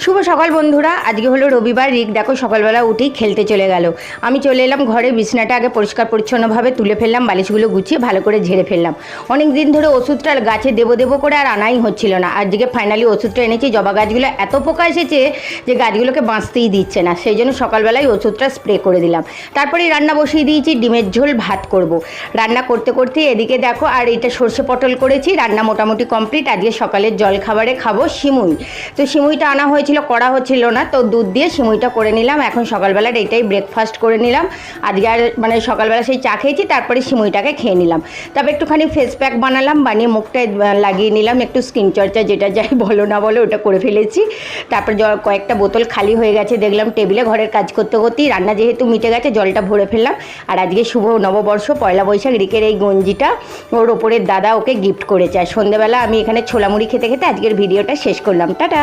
শুভ সকাল বন্ধুরা। আজকে হলো রবিবার। রিক দেখো সকালবেলা উঠেই খেলতে চলে গেল। আমি চলে এলাম ঘরে, বিছনাটা আগে পরিষ্কার পরিচ্ছন্নভাবে তুলে ফেললাম, বালিশগুলো গুছিয়ে ভালো করে ঝেড়ে ফেললাম। অনেক দিন ধরে ওষুধটা গাছে দেবো করে আর আনাই হচ্ছিল না। আজকে ফাইনালি ওষুধটা এনেছি। জবা গাছগুলো এত পোকা এসেছে যে গাছগুলোকে বাঁচতেই দিচ্ছে না, সেই জন্য সকালবেলায় ওষুধটা স্প্রে করে দিলাম। তারপরেই রান্না বসিয়ে দিয়েছি, ডিমের ঝোল ভাত করব। রান্না করতে করতে এদিকে দেখো, আর এটা সর্ষে পটল করেছি। রান্না মোটামুটি কমপ্লিট। আজকে সকালের জল খাবারে খাবো সিমুই। তো সিমুইটা আনা হয়েছিল, করা হচ্ছিল না, তো দুধ দিয়ে সিমুইটা করে নিলাম। এখন সকালবেলার এইটাই ব্রেকফাস্ট করে নিলাম। আজকে আর সকালবেলা সেই চা খেয়েছি, তারপরে সিমুইটাকে খেয়ে নিলাম। তবে একটুখানি ফেস প্যাক বানালাম, বানিয়ে মুখটায় লাগিয়ে নিলাম। একটু স্কিন চর্চা যেটা যাই বলো না বলো ওটা করে ফেলেছি। তারপর কয়েকটা বোতল খালি হয়ে গেছে দেখলাম টেবিলে, ঘরের কাজ করতে করতেই। রান্না যেহেতু মিটে গেছে জলটা ভরে ফেললাম। আর আজকে শুভ নববর্ষ, পয়লা বৈশাখ। রিকের এই গঞ্জিটা ওর ওপরের দাদা ওকে গিফট করেছে। আর সন্ধ্যেবেলা আমি এখানে ছোলা মুড়ি খেতে খেতে আজকের ভিডিওটা শেষ করলাম। টাটা।